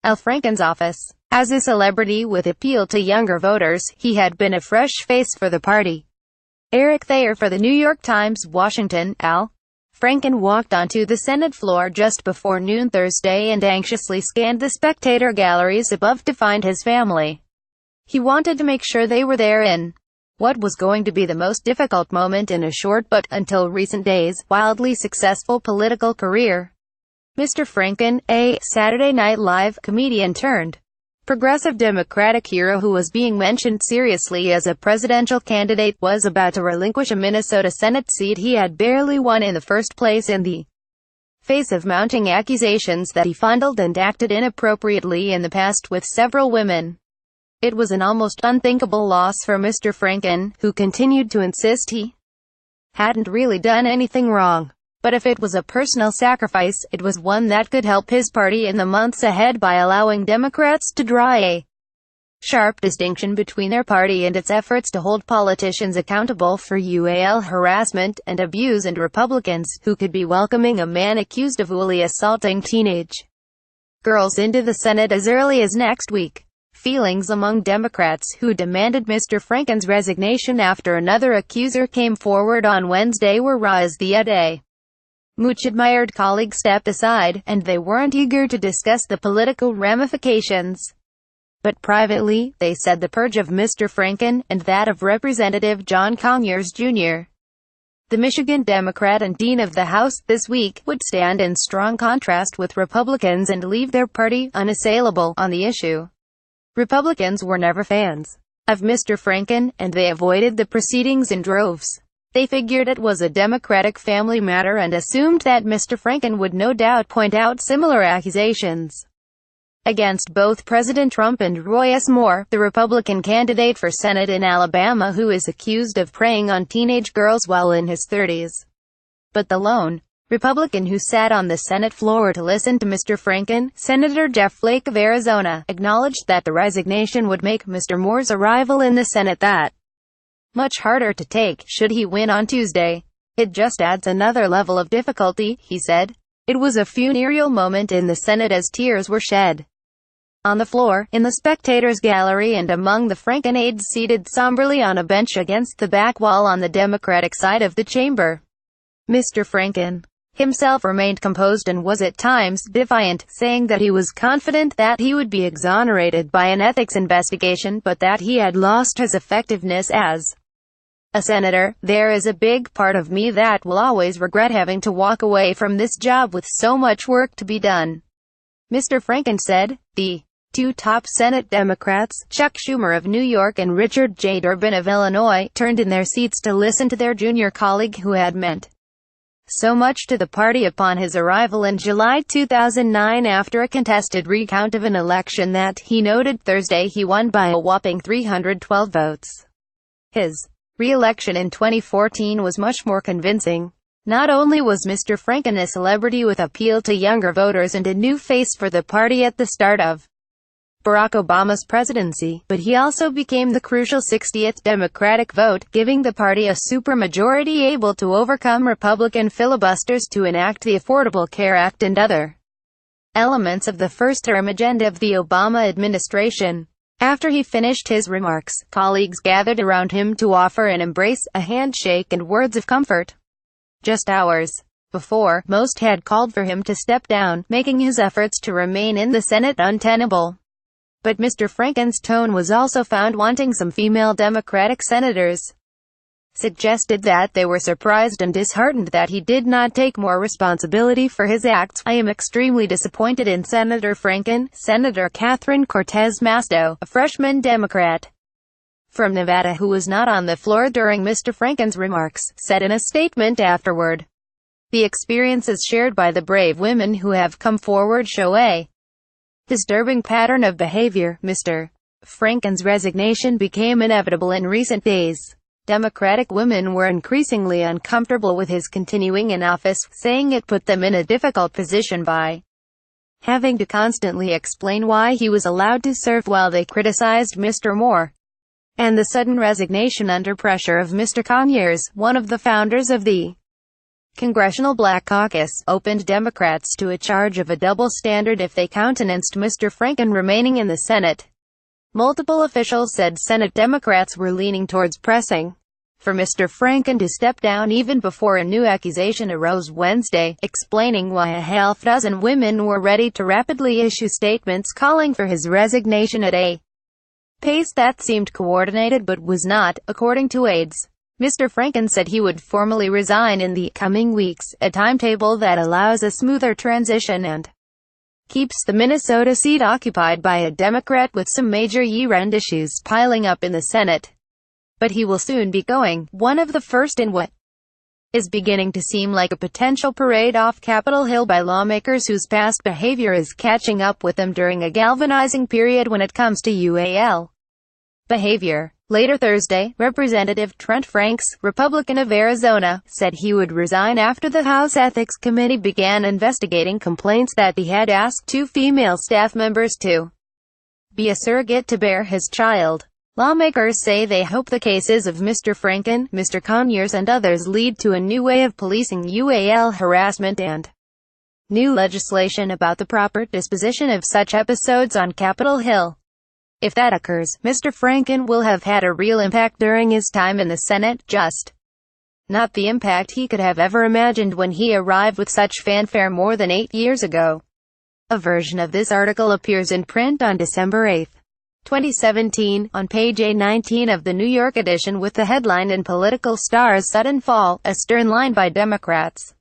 Franken's office. As a celebrity with appeal to younger voters, he had been a fresh face for the party. Thayer for the New York Times, Washington. Franken walked onto the Senate floor just before noon Thursday and anxiously scanned the spectator galleries above to find his family. He wanted to make sure they were there in what was going to be the most difficult moment in a short but, until recent days, wildly successful political career. Mr. Franken, a Saturday Night Live comedian turned progressive Democratic hero who was being mentioned seriously as a presidential candidate, was about to relinquish a Minnesota Senate seat he had barely won in the first place in the face of mounting accusations that he fondled and acted inappropriately in the past with several women. It was an almost unthinkable loss for Mr. Franken, who continued to insist he hadn't really done anything wrong. But if it was a personal sacrifice, it was one that could help his party in the months ahead by allowing Democrats to draw a sharp distinction between their party and its efforts to hold politicians accountable for UAL harassment and abuse and Republicans, who could be welcoming a man accused of wholly assaulting teenage girls into the Senate as early as next week. Feelings among Democrats who demanded Mr. Franken's resignation after another accuser came forward on Wednesday were raw as the day. Much-admired colleague stepped aside, and they weren't eager to discuss the political ramifications. But privately, they said the purge of Mr. Franken, and that of Representative John Conyers, Jr., the Michigan Democrat and Dean of the House, this week, would stand in strong contrast with Republicans and leave their party unassailable on the issue. Republicans were never fans of Mr. Franken, and they avoided the proceedings in droves. They figured it was a Democratic family matter and assumed that Mr. Franken would no doubt point out similar accusations against both President Trump and Roy S. Moore, the Republican candidate for Senate in Alabama who is accused of preying on teenage girls while in his 30s. But the lone Republican who sat on the Senate floor to listen to Mr. Franken, Senator Jeff Flake of Arizona, acknowledged that the resignation would make Mr. Moore's arrival in the Senate that much harder to take, should he win on Tuesday. It just adds another level of difficulty, he said. It was a funereal moment in the Senate as tears were shed on the floor, in the spectators' gallery and among the Franken aides seated somberly on a bench against the back wall on the Democratic side of the chamber. Mr. Franken himself remained composed and was at times defiant, saying that he was confident that he would be exonerated by an ethics investigation, but that he had lost his effectiveness as a senator. There is a big part of me that will always regret having to walk away from this job with so much work to be done, Mr. Franken said. The two top Senate Democrats, Chuck Schumer of New York and Richard J. Durbin of Illinois, turned in their seats to listen to their junior colleague who had meant so much to the party upon his arrival in July 2009 after a contested recount of an election that, he noted Thursday, he won by a whopping 312 votes. His re-election in 2014 was much more convincing. Not only was Mr. Franken a celebrity with appeal to younger voters and a new face for the party at the start of Barack Obama's presidency, but he also became the crucial 60th Democratic vote, giving the party a supermajority able to overcome Republican filibusters to enact the Affordable Care Act and other elements of the first-term agenda of the Obama administration. After he finished his remarks, colleagues gathered around him to offer an embrace, a handshake and words of comfort. Just hours before, most had called for him to step down, making his efforts to remain in the Senate untenable. But Mr. Franken's tone was also found wanting. Some female Democratic senators suggested that they were surprised and disheartened that he did not take more responsibility for his acts. I am extremely disappointed in Senator Franken, Senator Catherine Cortez Masto, a freshman Democrat from Nevada who was not on the floor during Mr. Franken's remarks, said in a statement afterward. The experiences shared by the brave women who have come forward show a disturbing pattern of behavior. Mr. Franken's resignation became inevitable in recent days. Democratic women were increasingly uncomfortable with his continuing in office, saying it put them in a difficult position by having to constantly explain why he was allowed to serve, while they criticized Mr. Moore and the sudden resignation under pressure of Mr. Conyers, one of the founders of the Congressional Black Caucus opened Democrats to a charge of a double standard if they countenanced Mr. Franken remaining in the Senate. Multiple officials said Senate Democrats were leaning towards pressing for Mr. Franken to step down even before a new accusation arose Wednesday, explaining why a half dozen women were ready to rapidly issue statements calling for his resignation at a pace that seemed coordinated but was not, according to aides. Mr. Franken said he would formally resign in the coming weeks, a timetable that allows a smoother transition and keeps the Minnesota seat occupied by a Democrat with some major year-end issues piling up in the Senate. But he will soon be going, one of the first in what is beginning to seem like a potential parade off Capitol Hill by lawmakers whose past behavior is catching up with them during a galvanizing period when it comes to UAL behavior. Later Thursday, Representative Trent Franks, Republican of Arizona, said he would resign after the House Ethics Committee began investigating complaints that he had asked two female staff members to be a surrogate to bear his child. Lawmakers say they hope the cases of Mr. Franken, Mr. Conyers and others lead to a new way of policing UAL harassment and new legislation about the proper disposition of such episodes on Capitol Hill. If that occurs, Mr. Franken will have had a real impact during his time in the Senate, just not the impact he could have ever imagined when he arrived with such fanfare more than 8 years ago. A version of this article appears in print on December 8, 2017, on page A19 of the New York edition with the headline "In Political Stars' Sudden Fall, a Stern Line by Democrats."